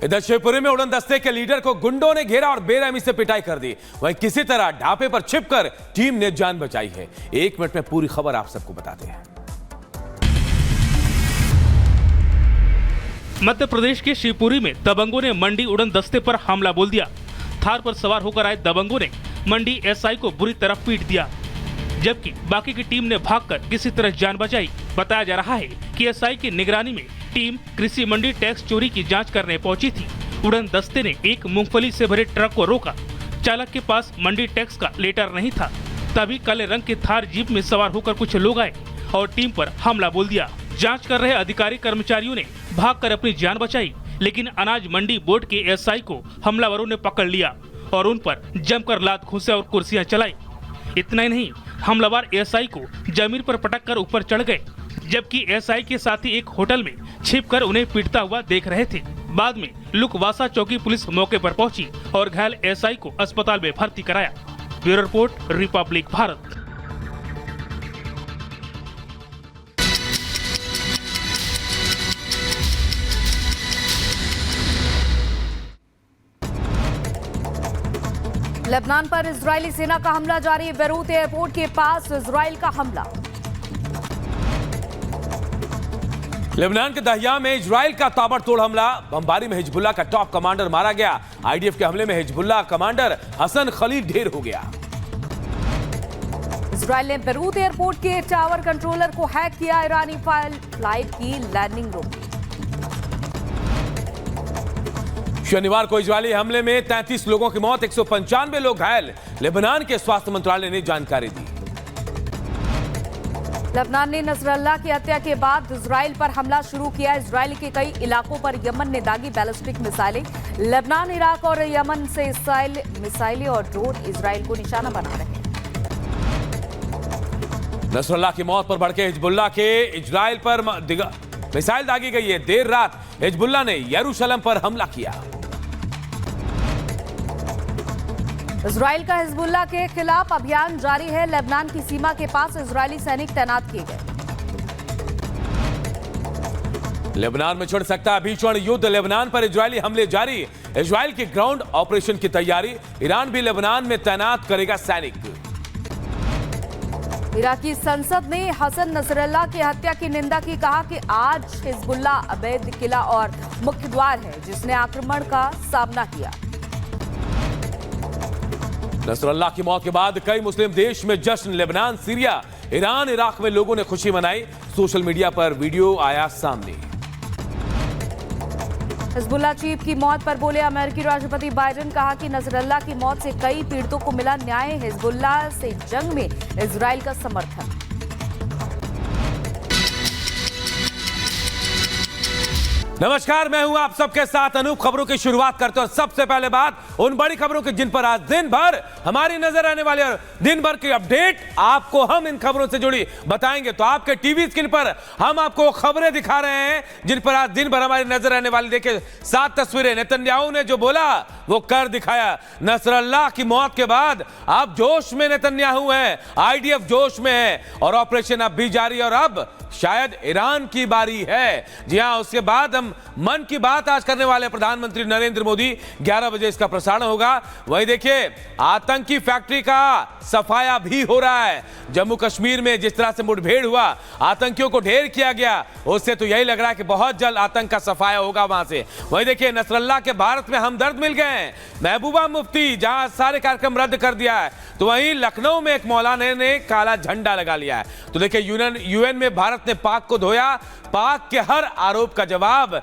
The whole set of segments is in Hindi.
इधर शिवपुरी में उड़न दस्ते के लीडर को गुंडों ने घेरा और बेरहमी से पिटाई कर दी। वहीं किसी तरह ढापे पर छिपकर टीम ने जान बचाई है। 1 मिनट में पूरी खबर आप सबको बताते हैं। मध्य प्रदेश के शिवपुरी में दबंगों ने मंडी उड़न दस्ते पर हमला बोल दिया। थार पर सवार होकर आए दबंगों ने मंडी एसआई को बुरी तरह पीट दिया, जबकि बाकी की टीम ने भागकर किसी तरह जान बचाई। बताया जा रहा है कि एसआई की निगरानी में टीम कृषि मंडी टैक्स चोरी की जांच करने पहुंची थी। उड़न दस्ते ने एक मूंगफली से भरे ट्रक को रोका। चालक के पास मंडी टैक्स का लेटर नहीं था। तभी काले रंग के थार जीप में सवार होकर कुछ लोग आए और टीम पर हमला बोल दिया। जांच कर रहे अधिकारी कर्मचारियों ने भागकर अपनी जान बचाई, लेकिन अनाज मंडी बोर्ड के एसआई को हमलावरों ने पकड़ लिया और उन पर जमकर लात घूंसे और कुर्सियां चलाई। इतना ही नहीं, हमलावर एसआई को जमीन पर पटक कर ऊपर चढ़ गए, जबकि एसआई के साथी एक होटल में छिपकर उन्हें पीटता हुआ देख रहे थे। बाद में लुकवासा चौकी पुलिस मौके पर पहुंची और घायल एसआई को अस्पताल में भर्ती कराया। Bureau report, Republic Bharat. Lebanon पर इजरायली सेना का हमला जारी। बेरूत एयरपोर्ट के पास इजराइल का हमला। लेबनान के दहिया में इजराइल का ताबड़तोड़ हमला। बमबारी में हिजबुल्लाह का टॉप कमांडर मारा गया। आईडीएफ के हमले में हिजबुल्लाह कमांडर हसन खलील ढेर हो गया। इजराइल ने बेरूत एयरपोर्ट के टावर कंट्रोलर को हैक किया। ईरानी फ्लाइट की लैंडिंग रोकी। शनिवार को इजरायली हमले में 33 लोगों की मौत, 195 लोग घायल। लेबनान के स्वास्थ्य मंत्रालय ने जानकारी दी। लेबनान ने नसरल्लाह की हत्या के बाद इजराइल पर हमला शुरू किया। इजराइल के कई इलाकों पर यमन ने दागी बैलिस्टिक मिसाइलें। लेबनान, इराक और यमन से मिसाइलें और ड्रोन इजराइल को निशाना बना रहे हैं। नसरल्लाह की मौत पर भड़के हिजबुल्लाह के इजराइल पर मिसाइल दागी गई है। देर रात हिजबुल्लाह ने यरूशलेम पर हमला किया। इजराइल का हिजबुल्लाह के खिलाफ अभियान जारी है। लेबनान की सीमा के पास इजरायली सैनिक तैनात किए गए। लेबनान में छिड़ सकता है भीषण युद्ध। लेबनान पर इजरायली हमले जारी। इजराइल के ग्राउंड ऑपरेशन की तैयारी। ईरान भी लेबनान में तैनात करेगा सैनिक। इराकी संसद ने हसन नसरल्लाह की हत्या की निंदा की। कहा कि आज हिजबुल्लाह अवैध किला और मुख्य द्वार है जिसने आक्रमण का सामना किया। नसरल्लाह की मौत के बाद कई मुस्लिम देश में जश्न। लेबनान, सीरिया, ईरान, इराक में लोगों ने खुशी मनाई। सोशल मीडिया पर वीडियो आया सामने। हिजबुल्लाह चीफ की मौत पर बोले अमेरिकी राष्ट्रपति बाइडेन। कहा कि नसरल्लाह की मौत से कई पीड़ितों को मिला न्याय। हिजबुल्लाह से जंग में इजराइल का समर्थन। नमस्कार, मैं हूं आप सबके साथ अनूप। खबरों की शुरुआत करते हैं। सबसे पहले बात उन बड़ी खबरों की जिन पर आज दिन भर हमारी नजर आने वाली और दिन भर की अपडेट आपको हम इन खबरों से जुड़ी बताएंगे। तो आपके टीवी स्क्रीन पर हम आपको खबरें दिखा रहे हैं जिन पर आज दिन भर हमारी नजर आने वाली। देखिए 7 तस्वीरें। नेतन्याहू ने जो बोला वो कर दिखाया। नसरल्लाह की मौत के बाद अब जोश में नेतन्याहू है, आईडीएफ जोश में है और ऑपरेशन अब भी जारी। और अब शायद ईरान की बारी है। जी हां, उसके बाद हम मन की बात आज करने वाले प्रधानमंत्री नरेंद्र मोदी। 11 बजे इसका प्रसारण होगा। वहीं देखिए आतंकी फैक्ट्री का सफाया भी हो रहा है। जम्मू कश्मीर में जिस तरह से मुठभेड़ हुआ, आतंकियों को ढेर किया गया, उससे तो यही लग रहा है कि बहुत जल्द आतंक का सफाया होगा वहां से। वहीं देखिए नसरल्लाह के भारत में हमदर्द मिल गए हैं। महबूबा मुफ्ती जहां सारे कार्यक्रम रद्द कर दिया है, तो वहीं लखनऊ में एक मौलाना ने काला झंडा लगा लिया है। तो देखिए यूएन में भारत ने पाक को धोया। पाक के हर आरोप का जवाब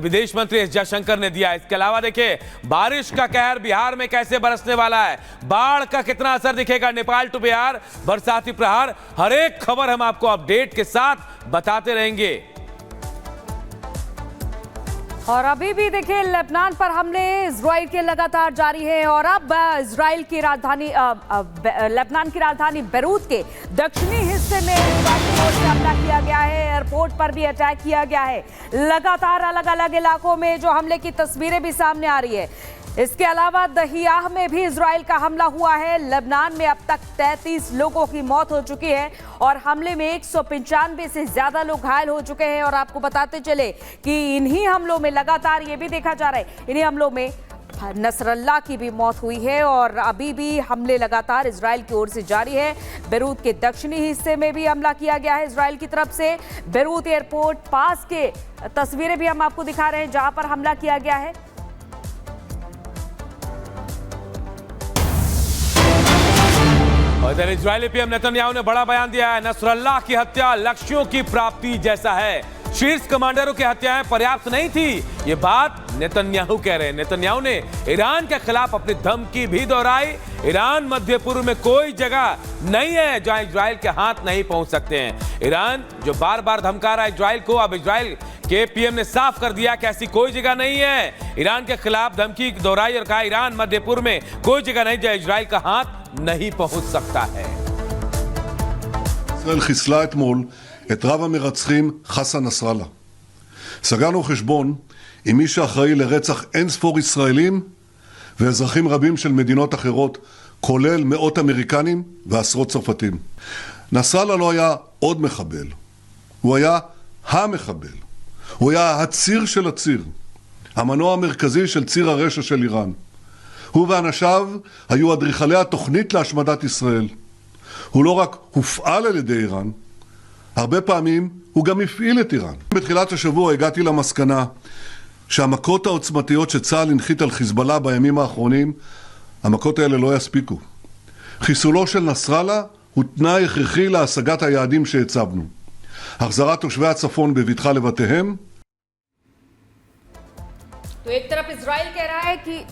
विदेश मंत्री एस जयशंकर ने दिया। इसके अलावा देखिए बारिश का कहर बिहार में कैसे बरसने वाला है, बाढ़ का कितना असर दिखेगा, नेपाल टू बिहार बरसाती प्रहार। हर एक खबर हम आपको अपडेट के साथ बताते रहेंगे। और अभी भी देखिए लेबनान पर हमले इजराइल के लगातार जारी है। और अब इजराइल की राजधानी लेबनान की राजधानी बेरूत के दक्षिणी हिस्से में हमला किया गया है। एयरपोर्ट पर भी अटैक किया गया है। लगातार अलग अलग इलाकों में जो हमले की तस्वीरें भी सामने आ रही है। इसके अलावा दहियाह में भी इजराइल का हमला हुआ है। लेबनान में अब तक 33 लोगों की मौत हो चुकी है और हमले में 195 से ज्यादा लोग घायल हो चुके हैं। और आपको बताते चले कि इन्हीं हमलों में लगातार ये भी देखा जा रहा है इन्हीं हमलों में नसरल्ला की भी मौत हुई है और अभी भी हमले लगातार इजराइल की ओर से जारी है। बेरूत के दक्षिणी हिस्से में भी हमला किया गया है इजराइल की तरफ से। बेरूत एयरपोर्ट पास के तस्वीरें भी हम आपको दिखा रहे हैं जहां पर हमला किया गया है। और इधर इजरायली पीएम नेतन्याहू ने बड़ा बयान दिया है। नसरल्ला की हत्या लक्ष्यों की प्राप्ति जैसा है। शीर्ष कमांडरों की हत्याएं पर्याप्त नहीं थी, ये बात नेतन्याहू कह रहे हैं। नेतन्याहू ने ईरान के खिलाफ अपनी धमकी भी दोहराई। ईरान मध्य पूर्व में कोई जगह नहीं है जहां इजराइल के हाथ नहीं पहुंच सकते हैं। ईरान जो बार बार धमका रहा है इजराइल को, अब इजराइल के पीएम ने साफ कर दिया कि ऐसी कोई जगह नहीं है। ईरान के खिलाफ धमकी दोहराई और कहा ईरान मध्य पूर्व में कोई जगह नहीं जहां इजराइल का हाथ नहीं पहुंच सकता है। ישראל חיסלה אתמול את רב המרצחים חסן נסראללה. סגרנו חשבון עם מי שאחראי לרצח אין ספור ישראלים ואזרחים רבים של מדינות אחרות, כולל מאות אמריקנים ועשרות צרפתים. נסראללה לא היה עוד מחבל, הוא היה המחבל. הוא היה הציר של הציר, המנוע המרכזי של ציר הרשע של איראן. הוא ואנשיו היו אדריכלי התוכנית להשמדת ישראל. הוא לא רק הופעל על ידי איראן, הרבה פעמים הוא גם הפעיל את איראן. בתחילת השבוע הגעתי למסקנה שהמכות העוצמתיות שצה"ל הנחית על חיזבאללה בימים האחרונים, המכות האלה לא יספיקו. חיסולו של נסראללה הוא תנאי הכרחי להשגת היעדים שהצבנו. החזרת תושבי הצפון בבטחה לבתיהם. तो एक तरफ इजराइल कह रहा है कि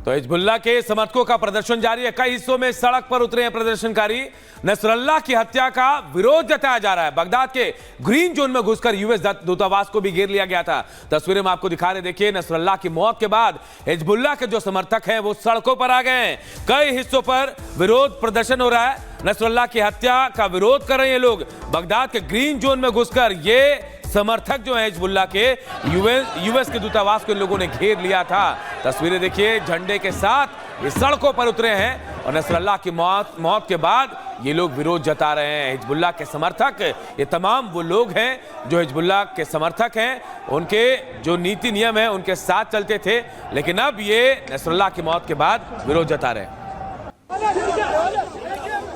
तो हिजबुल्लाह के समर्थकों का प्रदर्शन जारी है। कई हिस्सों में सड़क पर उतरे हैं प्रदर्शनकारी। नसरल्ला की हत्या का विरोध जताया जा रहा है। बगदाद के ग्रीन जोन में घुसकर यूएस दूतावास को भी घेर लिया गया था। तस्वीरें में आपको दिखा रहे, देखिए नसरल्ला की मौत के बाद हिजबुल्लाह के जो समर्थक हैं वो सड़कों पर आ गए हैं। कई हिस्सों पर विरोध प्रदर्शन हो रहा है। नसरल्ला की हत्या का विरोध कर रहे हैं लोग। बगदाद के ग्रीन जोन में घुसकर ये समर्थक जो है हिजबुल्लाह के यूएस के दूतावास को इन लोगों ने घेर लिया था। तस्वीरें देखिए, झंडे के साथ ये सड़कों पर उतरे हैं और नसरल्ला की मौत के बाद ये लोग विरोध जता रहे हैं। हिजबुल्लाह के समर्थक, ये तमाम वो लोग हैं जो हिजबुल्लाह के समर्थक हैं, उनके जो नीति नियम है उनके साथ चलते थे, लेकिन अब ये नसरल्ला की मौत के बाद विरोध जता रहे हैं।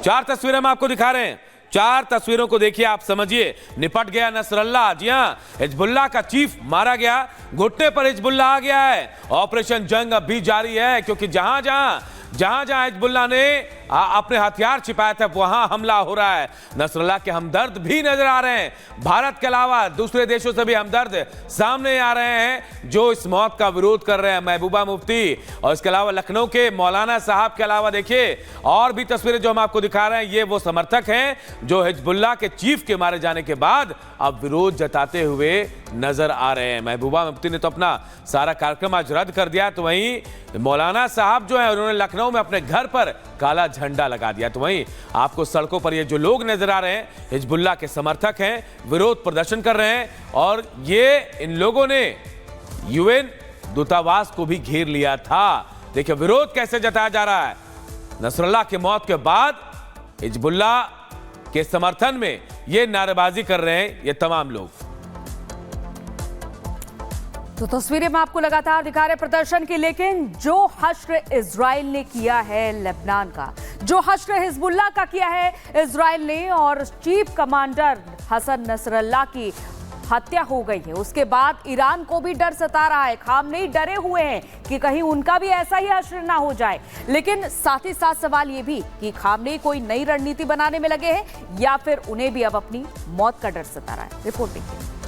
4 तस्वीरें हम आपको दिखा रहे हैं। 4 तस्वीरों को देखिए, आप समझिए। निपट गया नसरल्ला। जी हां, हिजबुल्लाह का चीफ मारा गया, घुटने पर हिजबुल्लाह आ गया है। ऑपरेशन जंग अब भी जारी है, क्योंकि जहां जहां हिजबुल्लाह ने अपने हथियार छिपाए थे वहां हमला हो रहा है। नसरल्लाह के हमदर्द भी नजर आ रहे हैं। भारत के अलावा दूसरे देशों से भी हमदर्द सामने आ रहे हैं जो इस मौत का विरोध कर रहे हैं। महबूबा मुफ्ती और इसके अलावा लखनऊ के मौलाना साहब के अलावा देखिए और भी तस्वीरें जो हम आपको दिखा रहे हैं, ये वो समर्थक हैं जो हिजबुल्लाह के चीफ के मारे जाने के बाद अब विरोध जताते हुए नजर आ रहे हैं। महबूबा मुफ्ती ने तो अपना सारा कार्यक्रम आज रद्द कर दिया, तो वहीं मौलाना साहब जो है उन्होंने लखनऊ में अपने घर पर काला झंडा लगा दिया। तो वहीं आपको सड़कों पर ये जो लोग नजर आ रहे हैं हिजबुल्लाह के समर्थक हैं, विरोध प्रदर्शन कर रहे हैं और ये इन लोगों ने यूएन दूतावास को भी घेर लिया था। देखिए विरोध कैसे जताया जा रहा है। नसरल्लाह की मौत के बाद हिजबुल्लाह के समर्थन में ये नारेबाजी कर रहे हैं ये तमाम लोग। तो तस्वीरें में आपको लगातार दिखा रहे प्रदर्शन की, लेकिन जो हश्र इजराइल ने किया है लेबनान का, जो हश्र हिजबुल्लाह का किया है इजराइल ने और चीफ कमांडर हसन नसरल्लाह की हत्या हो गई है, उसके बाद ईरान को भी डर सता रहा है। खामनेई डरे हुए हैं कि कहीं उनका भी ऐसा ही हश्र ना हो जाए। लेकिन साथ ही साथ सवाल ये भी कि खामनेई कोई नई रणनीति बनाने में लगे हैं या फिर उन्हें भी अब अपनी मौत का डर सता रहा है। रिपोर्ट देखिए।